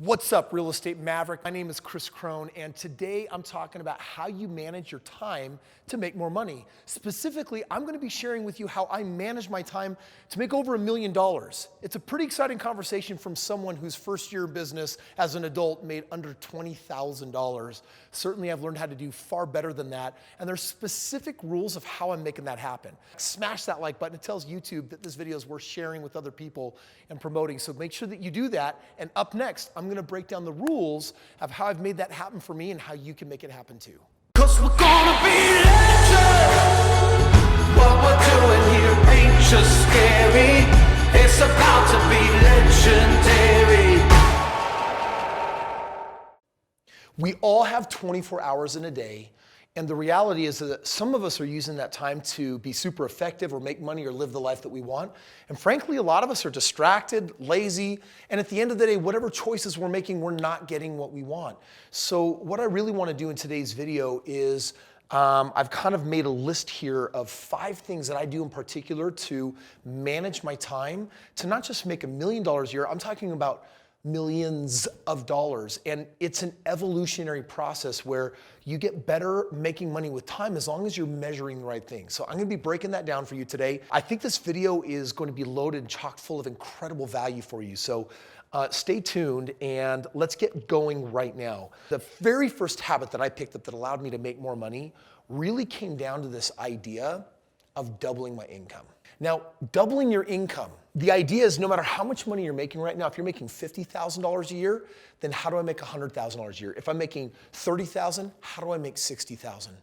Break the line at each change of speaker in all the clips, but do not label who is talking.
What's up, real estate maverick? My name is Kris Krohn, and today I'm talking about how you manage your time to make more money. Specifically, I'm going to be sharing with you how I manage my time to make over $1 million. It's a pretty exciting conversation from someone whose first year of business as an adult made under $20,000. Certainly, I've learned how to do far better than that, and there's specific rules of how I'm making that happen. Smash that like button. It tells YouTube that this video is worth sharing with other people and promoting, so make sure that you do that. And up next, I'm going to break down the rules of how I've made that happen for me and how you can make it happen too.
'Cause we're gonna be legends. What we're doing here ain't just scary. It's about to be legendary.
We all have 24 hours in a day. And the reality is that some of us are using that time to be super effective or make money or live the life that we want. And frankly, a lot of us are distracted, lazy, and at the end of the day, whatever choices we're making, we're not getting what we want. So what I really want to do in today's video is I've kind of made a list here of 5 things that I do in particular to manage my time to not just make $1 million a year, I'm talking about millions of dollars. And it's an evolutionary process where you get better making money with time as long as you're measuring the right things. So I'm going to be breaking that down for you today. I think this video is going to be loaded and chock full of incredible value for you. So stay tuned and let's get going right now. The very first habit that I picked up that allowed me to make more money really came down to this idea of doubling my income. Now, doubling your income, the idea is no matter how much money you're making right now, if you're making $50,000 a year, then how do I make $100,000 a year? If I'm making $30,000, how do I make $60,000?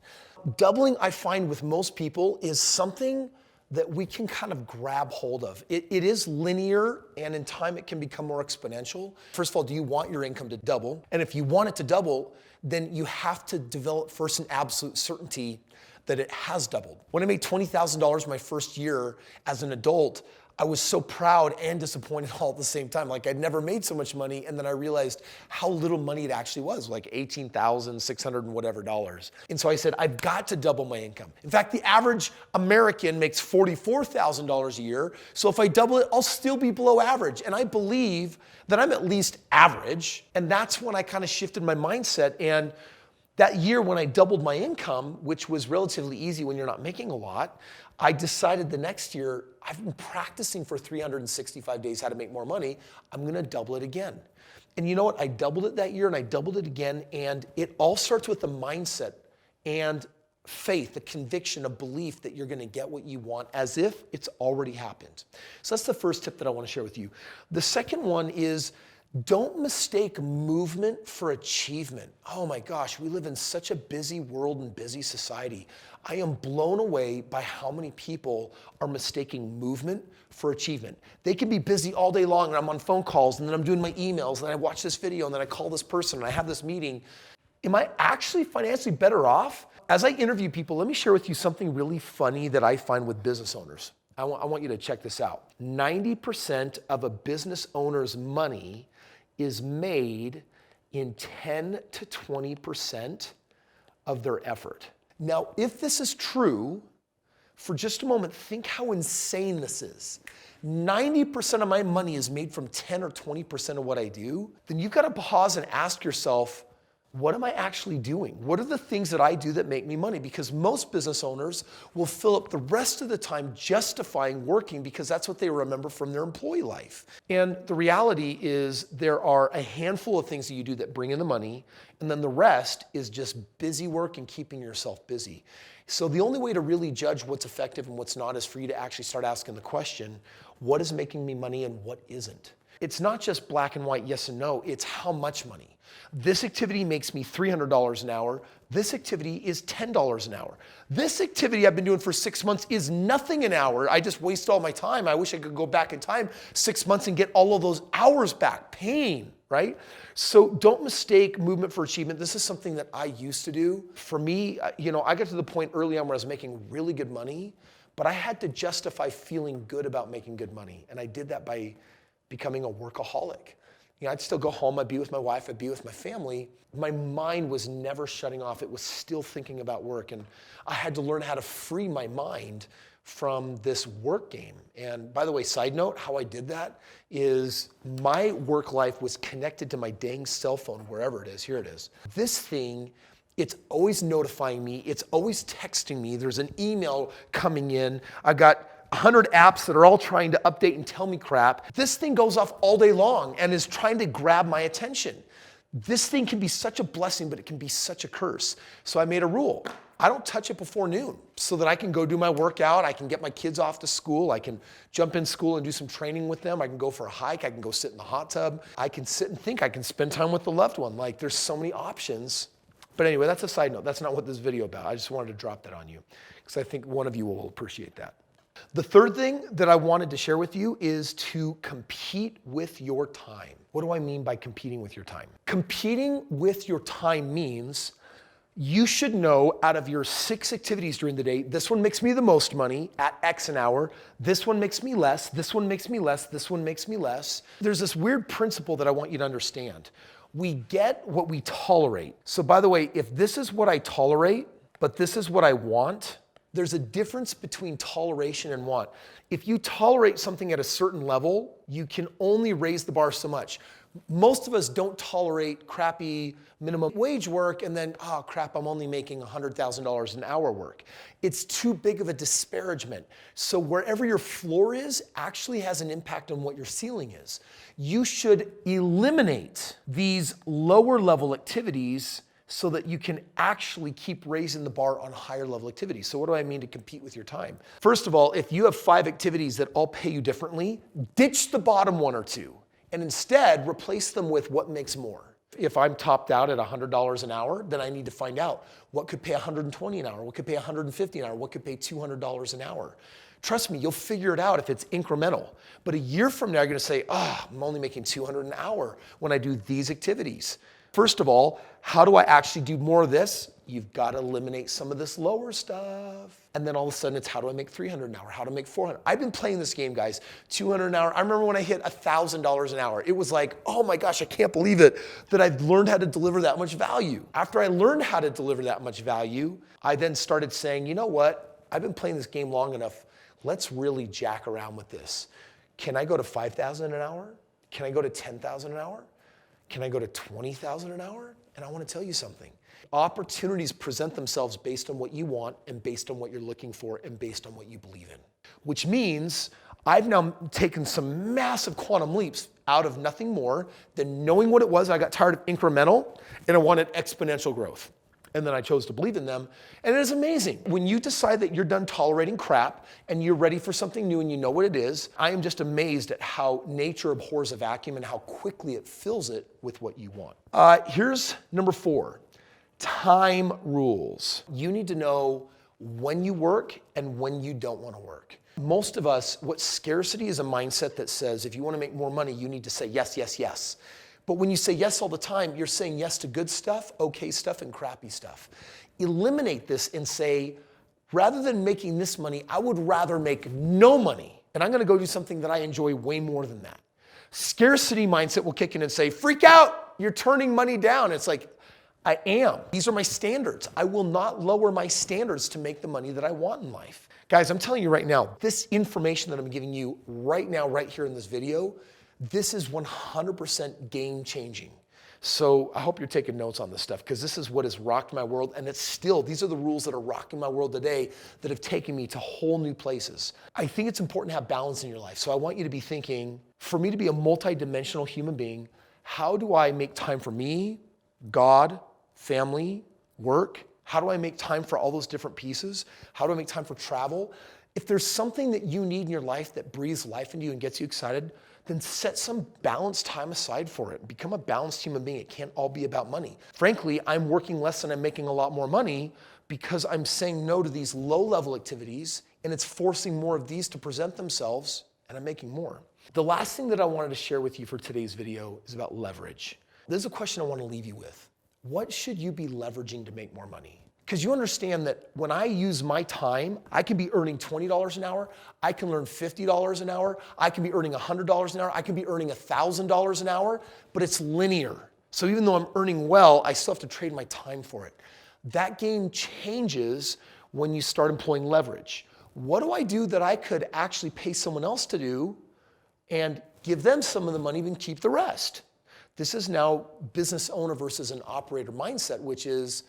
Doubling, I find with most people, is something that we can kind of grab hold of. It is linear, and in time it can become more exponential. First of all, do you want your income to double? And if you want it to double, then you have to develop first an absolute certainty that it has doubled. When I made $20,000 my first year as an adult, I was so proud and disappointed all at the same time. Like I'd never made so much money, and then I realized how little money it actually was, like $18,600 and whatever dollars. And so I said, I've got to double my income. In fact, the average American makes $44,000 a year. So if I double it, I'll still be below average. And I believe that I'm at least average. And that's when I kind of shifted my mindset. And that year when I doubled my income, which was relatively easy when you're not making a lot, I decided the next year, I've been practicing for 365 days how to make more money. I'm gonna double it again. And you know what? I doubled it that year and I doubled it again. And it all starts with the mindset and faith, the conviction, a belief that you're gonna get what you want as if it's already happened. So that's the first tip that I wanna share with you. The second one is, don't mistake movement for achievement. Oh my gosh, we live in such a busy world and busy society. I am blown away by how many people are mistaking movement for achievement. They can be busy all day long and I'm on phone calls and then I'm doing my emails and I watch this video and then I call this person and I have this meeting. Am I actually financially better off? As I interview people, let me share with you something really funny that I find with business owners. I want you to check this out. 90% of a business owner's money is made in 10 to 20% of their effort. Now, if this is true, for just a moment, think how insane this is. 90% of my money is made from 10 or 20% of what I do. Then you've got to pause and ask yourself, what am I actually doing? What are the things that I do that make me money? Because most business owners will fill up the rest of the time justifying working because that's what they remember from their employee life. And the reality is there are a handful of things that you do that bring in the money, and then the rest is just busy work and keeping yourself busy. So the only way to really judge what's effective and what's not is for you to actually start asking the question, what is making me money and what isn't? It's not just black and white, yes and no, it's how much money. This activity makes me $300 an hour. This activity is $10 an hour. This activity I've been doing for 6 months is nothing an hour. I just waste all my time. I wish I could go back in time 6 months and get all of those hours back. Pain, right? So don't mistake movement for achievement. This is something that I used to do. For me, I got to the point early on where I was making really good money, but I had to justify feeling good about making good money. And I did that by becoming a workaholic. I'd still go home, I'd be with my wife, I'd be with my family. My mind was never shutting off. It was still thinking about work. And I had to learn how to free my mind from this work game. And by the way, side note, how I did that is my work life was connected to my dang cell phone, wherever it is. Here it is. This thing, it's always notifying me. It's always texting me. There's an email coming in. I got 100 apps that are all trying to update and tell me crap. This thing goes off all day long and is trying to grab my attention. This thing can be such a blessing, but it can be such a curse. So I made a rule. I don't touch it before noon so that I can go do my workout. I can get my kids off to school. I can jump in school and do some training with them. I can go for a hike. I can go sit in the hot tub. I can sit and think. I can spend time with the loved one. Like, there's so many options. But anyway, that's a side note. That's not what this video is about. I just wanted to drop that on you because I think one of you will appreciate that. The third thing that I wanted to share with you is to compete with your time. What do I mean by competing with your time? Competing with your time means you should know out of your 6 activities during the day, this one makes me the most money at X an hour. This one makes me less. This one makes me less. This one makes me less. There's this weird principle that I want you to understand. We get what we tolerate. So by the way, if this is what I tolerate, but this is what I want, there's a difference between toleration and want. If you tolerate something at a certain level, you can only raise the bar so much. Most of us don't tolerate crappy minimum wage work and then, oh crap, I'm only making $100,000 an hour work. It's too big of a disparagement. So wherever your floor is actually has an impact on what your ceiling is. You should eliminate these lower level activities so that you can actually keep raising the bar on higher level activities. So what do I mean to compete with your time? First of all, if you have 5 activities that all pay you differently, ditch the bottom 1 or 2 and instead replace them with what makes more. If I'm topped out at $100 an hour, then I need to find out what could pay $120 an hour, what could pay $150 an hour, what could pay $200 an hour. Trust me, you'll figure it out if it's incremental. But a year from now, you're gonna say, I'm only making $200 an hour when I do these activities. First of all, how do I actually do more of this? You've got to eliminate some of this lower stuff. And then all of a sudden it's how do I make $300 an hour? How to make $400? I've been playing this game, guys, $200 an hour. I remember when I hit $1,000 an hour. It was like, oh my gosh, I can't believe it that I've learned how to deliver that much value. After I learned how to deliver that much value, I then started saying, you know what? I've been playing this game long enough. Let's really jack around with this. Can I go to $5,000 an hour? Can I go to $10,000 an hour? Can I go to $20,000 an hour? And I want to tell you something. Opportunities present themselves based on what you want and based on what you're looking for and based on what you believe in. Which means I've now taken some massive quantum leaps out of nothing more than knowing what it was. I got tired of incremental and I wanted exponential growth. And then I chose to believe in them. And it is amazing. When you decide that you're done tolerating crap and you're ready for something new and you know what it is, I am just amazed at how nature abhors a vacuum and how quickly it fills it with what you want. Here's number 4, time rules. You need to know when you work and when you don't want to work. Most of us, what scarcity is a mindset that says if you want to make more money, you need to say yes, yes, yes. But when you say yes all the time, you're saying yes to good stuff, okay stuff, and crappy stuff. Eliminate this and say, rather than making this money, I would rather make no money. And I'm gonna go do something that I enjoy way more than that. Scarcity mindset will kick in and say, freak out, you're turning money down. It's like, I am. These are my standards. I will not lower my standards to make the money that I want in life. Guys, I'm telling you right now, this information that I'm giving you right now, right here in this video, this is 100% game changing. So I hope you're taking notes on this stuff because this is what has rocked my world. And it's still, these are the rules that are rocking my world today that have taken me to whole new places. I think it's important to have balance in your life. So I want you to be thinking, for me to be a multidimensional human being, how do I make time for me, God, family, work? How do I make time for all those different pieces? How do I make time for travel? If there's something that you need in your life that breathes life into you and gets you excited, then set some balanced time aside for it. Become a balanced human being. It can't all be about money. Frankly, I'm working less and I'm making a lot more money because I'm saying no to these low-level activities and it's forcing more of these to present themselves and I'm making more. The last thing that I wanted to share with you for today's video is about leverage. This is a question I want to leave you with. What should you be leveraging to make more money? Because you understand that when I use my time, I can be earning $20 an hour, I can earn $50 an hour, I can be earning $100 an hour, I can be earning $1,000 an hour, but it's linear. So even though I'm earning well, I still have to trade my time for it. That game changes when you start employing leverage. what do I do that I could actually pay someone else to do and give them some of the money and keep the rest? This is now business owner versus an operator mindset, which is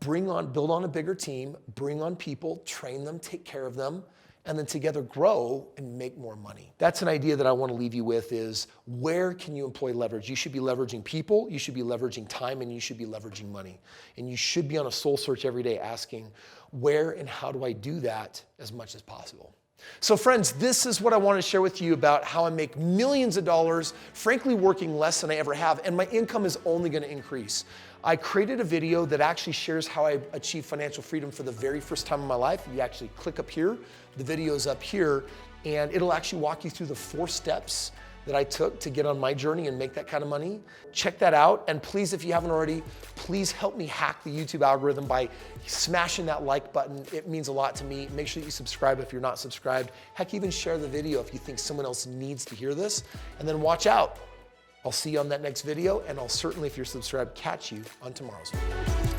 build on a bigger team, bring on people, train them, take care of them, and then together grow and make more money. That's an idea that I want to leave you with is where can you employ leverage? You should be leveraging people, you should be leveraging time, and you should be leveraging money. And you should be on a soul search every day asking, where and how do I do that as much as possible? So friends, this is what I want to share with you about how I make millions of dollars, frankly working less than I ever have, and my income is only going to increase. I created a video that actually shares how I achieved financial freedom for the very first time in my life. You actually click up here, the video is up here, and it'll actually walk you through the 4 steps that I took to get on my journey and make that kind of money. Check that out, and please, if you haven't already, please help me hack the YouTube algorithm by smashing that like button. It means a lot to me. Make sure that you subscribe if you're not subscribed. Heck, even share the video if you think someone else needs to hear this, and then watch out. I'll see you on that next video, and I'll certainly, if you're subscribed, catch you on tomorrow's video.